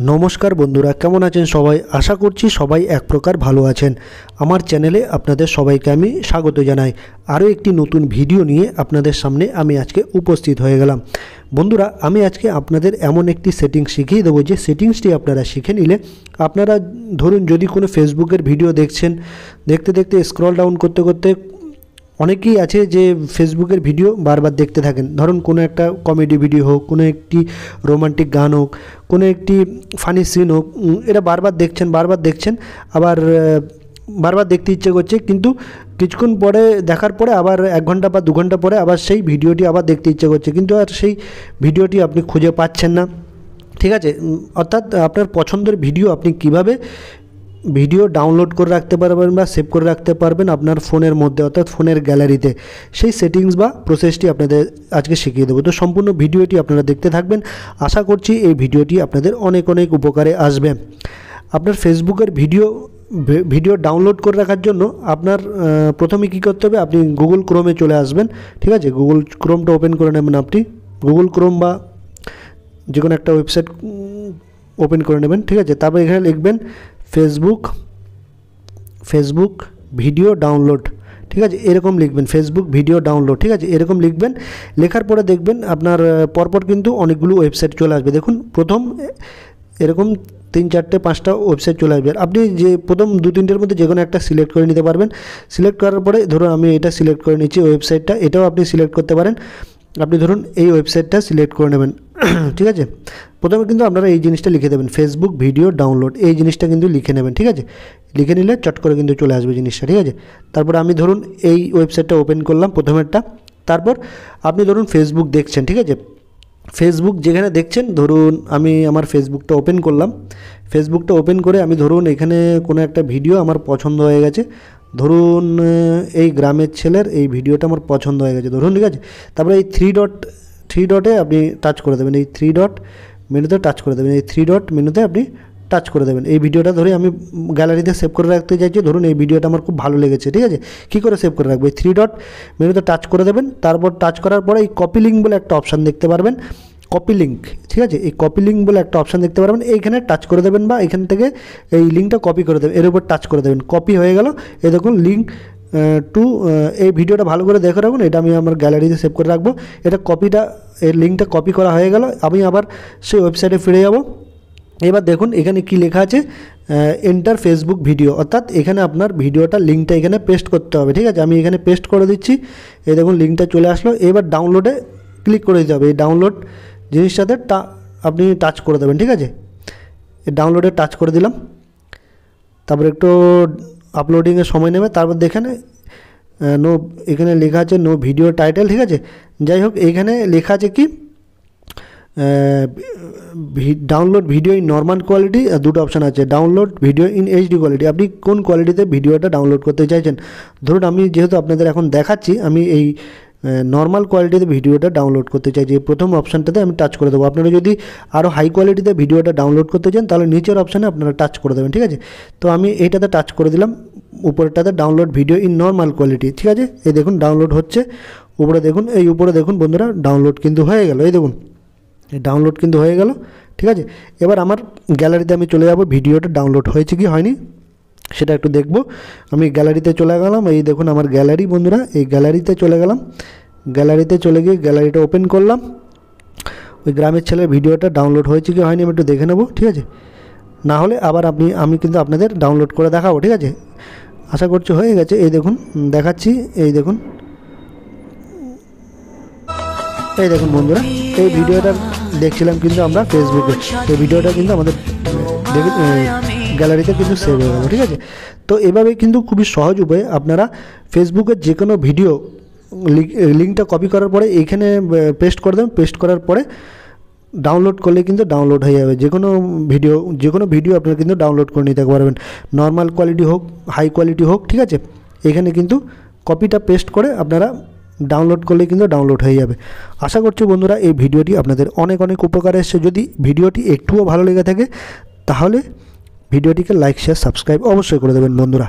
नमस्कार बंधुरा केमन आছেন সবাই आशा করছি সবাই এক প্রকার ভালো আছেন। আমার চ্যানেলে আপনাদের সবাইকে আমি স্বাগত জানাই। আরও একটি নতুন ভিডিও নিয়ে আপনাদের সামনে আমি আজকে উপস্থিত হয়ে গেলাম। বন্ধুরা আমি আজকে আপনাদের এমন একটি সেটিংস শিখিয়ে দেবো যে সেটিংসটি আপনারা শিখে নিলে আপনারা ধরুন যদি কোনো ফেসবুকের ভিডিও দেখছেন, দেখতে দেখতে স্ক্রল ডাউন করতে করতে অনেকেই আছে যে ফেসবুকের ভিডিও বারবার দেখতে থাকেন। ধরুন কোনো একটা কমেডি ভিডিও হোক, কোনো একটি রোমান্টিক গান হোক, কোনো একটি ফানি সিন হোক, এটা বারবার দেখছেন আবার বারবার দেখতে ইচ্ছে করছে, কিন্তু কিছুক্ষণ পরে দেখার পরে আবার 1 ঘন্টা বা 2 ঘন্টা পরে আবার সেই ভিডিওটি আবার দেখতে ইচ্ছে করছে, কিন্তু আর সেই ভিডিওটি আপনি খুঁজে পাচ্ছেন না। ঠিক আছে, অর্থাৎ আপনার পছন্দের ভিডিও আপনি কিভাবে ভিডিও ডাউনলোড করে রাখতে পারবেন বা সেভ করে রাখতে পারবেন আপনার ফোনের মধ্যে, অর্থাৎ ফোনের গ্যালারিতে, সেই সেটিংস বা প্রসেসটি আপনাদের আজকে শিখিয়ে দেবো। তো সম্পূর্ণ ভিডিওটি আপনারা দেখতে থাকবেন। আশা করছি এই ভিডিওটি আপনাদের অনেক অনেক উপকারে আসবে। আপনার ফেসবুকের ভিডিও ডাউনলোড করে রাখার জন্য আপনার প্রথমে কী করতে হবে, আপনি গুগল ক্রোমে চলে আসবেন। ঠিক আছে, গুগল ক্রোমটা ওপেন করে নেবেন। আপনি গুগল ক্রোম বা যে কোনো একটা ওয়েবসাইট ওপেন করে নেবেন। ঠিক আছে, তারপর এখানে লিখবেন ফেসবুক ভিডিও ডাউনলোড। ঠিক আছে, এরকম লিখবেন ফেসবুক ভিডিও ডাউনলোড। ঠিক আছে, এরকম লিখবেন। লেখার পরে দেখবেন আপনার পরপর কিন্তু অনেকগুলো ওয়েবসাইট চলে আসবে। দেখুন প্রথম এরকম 3, 4, 5টা ওয়েবসাইট চলে আসবে। আপনি যে প্রথম 2-3টের মধ্যে যে কোনো একটা সিলেক্ট করে নিতে পারবেন। সিলেক্ট করার পরে ধরুন আমি এটা সিলেক্ট করে নিচ্ছি ওয়েবসাইটটা, এটাও আপনি সিলেক্ট করতে পারেন। আপনি ধরুন এই ওয়েবসাইটটা সিলেক্ট করে নেবেন। ঠিক আছে, প্রথমে কিন্তু আপনারা এই জিনিসটা লিখে দেবেন, ফেসবুক ভিডিও ডাউনলোড, এই জিনিসটা কিন্তু লিখে নেবেন। ঠিক আছে, লিখে নিলে চট করে কিন্তু চলে আসবে জিনিসটা। ঠিক আছে, তারপর আমি ধরুন এই ওয়েবসাইটটা ওপেন করলাম প্রথমেরটা। তারপর আপনি ধরুন ফেসবুক দেখছেন। ঠিক আছে, ফেসবুক যেখানে দেখছেন, ধরুন আমি আমার ফেসবুকটা ওপেন করলাম। ফেসবুকটা ওপেন করে আমি ধরুন এখানে কোনো একটা ভিডিও আমার পছন্দ হয়ে গেছে, ধরুন এই গ্রামের ছেলের এই ভিডিওটা আমার পছন্দ হয়ে গেছে ধরুন। ঠিক আছে, তারপরে এই থ্রি ডটে আপনি টাচ করে দেবেন, এই 3 ডট মেনুতে টাচ করে দেবেন, এই 3 ডট মেনুতে আপনি টাচ করে দেবেন। এই ভিডিওটা ধরে আমি গ্যালারিতে সেভ করে রাখতে চাইছি, ধরুন এই ভিডিওটা আমার খুব ভালো লেগেছে। ঠিক আছে, কী করে সেভ করে রাখবো, এই 3 ডট মেনুতে টাচ করে দেবেন। তারপর টাচ করার পরে এই কপি লিঙ্ক বলে একটা অপশান দেখতে পারবেন, কপি লিঙ্ক। ঠিক আছে, এই কপি লিঙ্ক বলে একটা অপশান দেখতে পারবেন, এইখানে টাচ করে দেবেন বা এখান থেকে এই লিঙ্কটা কপি করে দেবেন, এর উপর টাচ করে দেবেন। কপি হয়ে গেল। এই দেখুন লিঙ্ক টু, এই ভিডিওটা ভালো করে দেখে রাখুন, এটা আমি আমার গ্যালারিতে সেভ করে রাখবো। এটা এর লিঙ্কটা কপি করা হয়ে গেল। আমি আবার সেই ওয়েবসাইটে ফিরে যাব। এবার দেখুন এখানে কি লেখা আছে, এন্টার ফেসবুক ভিডিও, অর্থাৎ এখানে আপনার ভিডিওটা লিঙ্কটা এখানে পেস্ট করতে হবে। ঠিক আছে, আমি এখানে পেস্ট করে দিচ্ছি। এই দেখুন লিঙ্কটা চলে আসলো। এবার ডাউনলোডে ক্লিক করে দিতে হবে। এই ডাউনলোড জিনিসটাতে আপনি টাচ করে দেবেন। ঠিক আছে, এই ডাউনলোডে টাচ করে দিলাম। তারপর একটু আপলোডিংয়ের সময় নেবে। তারপর দেখেন এখানে লেখা আছে নো ভিডিও টাইটেল। ঠিক আছে, যাই হোক এখানে লেখা আছে কি download video in normal quality, দুটো অপশান আছে, download video in HD quality. আপনি কোন কোয়ালিটিতে ভিডিওটা ডাউনলোড করতে চাইছেন। ধরুন আমি যেহেতু আপনাদের এখন দেখাচ্ছি, আমি এই নর্মাল কোয়ালিটিতে ভিডিওটা ডাউনলোড করতে চাইছি, এই প্রথম অপশানটাতে আমি টাচ করে দেবো। আপনারা যদি আরও হাই কোয়ালিটিতে ভিডিওটা ডাউনলোড করতে চান তাহলে নিচের অপশানে আপনারা টাচ করে দেবেন। ঠিক আছে, তো আমি এইটাতে টাচ করে দিলাম, উপরেরটাতে download video in normal quality. ঠিক আছে, এই দেখুন ডাউনলোড হচ্ছে। উপরে দেখুন, এই উপরে দেখুন বন্ধুরা ডাউনলোড কিন্তু হয়ে গেল। এই দেখুন এই ডাউনলোড কিন্তু হয়ে গেল। ঠিক আছে, এবার আমার গ্যালারিতে আমি চলে যাব, ভিডিওটা ডাউনলোড হয়েছে কি হয়নি সেটা একটু দেখব। আমি গ্যালারিতে চলে গেলাম। এই দেখুন আমার গ্যালারি বন্ধুরা, এই গ্যালারিতে চলে গেলাম। গ্যালারিতে চলে গিয়ে গ্যালারিটা ওপেন করলাম। ওই গ্রামের ছেলের ভিডিওটা ডাউনলোড হয়েছে কি হয়নি আমি একটু দেখে নেব। ঠিক আছে, না হলে আবার আমি কিন্তু আপনাদের ডাউনলোড করে দেখাবো। ঠিক আছে, আশা করছি হয়ে গেছে। এই দেখুন দেখাচ্ছি, এই দেখুন বন্ধুরা এই ভিডিওটা দেখছিলাম কিন্তু আমরা ফেসবুকে, এই ভিডিওটা কিন্তু আমাদের গ্যালারিতে কিন্তু সেভ হয়ে গেল। ঠিক আছে, তো এভাবে কিন্তু খুবই সহজ উপায়ে আপনারা ফেসবুকের যে কোনো ভিডিও লিঙ্কটা কপি করার পরে এইখানে পেস্ট করে দেবেন। পেস্ট করার পরে ডাউনলোড করলে কিন্তু ডাউনলোড হয়ে যাবে। যে কোনো ভিডিও আপনারা কিন্তু ডাউনলোড করে নিতে পারবেন, নর্মাল কোয়ালিটি হোক হাই কোয়ালিটি হোক। ঠিক আছে, এখানে কিন্তু কপিটা পেস্ট করে আপনারা ডাউনলোড করলে কিন্তু ডাউনলোড হয়ে যাবে। আশা করছি বন্ধুরা এই ভিডিওটি আপনাদের অনেক অনেক উপকারে এসেছে। যদি ভিডিওটি একটুও ভালো লেগে থাকে তাহলে ভিডিওটিকে লাইক শেয়ার সাবস্ক্রাইব অবশ্যই করে দেবেন বন্ধুরা।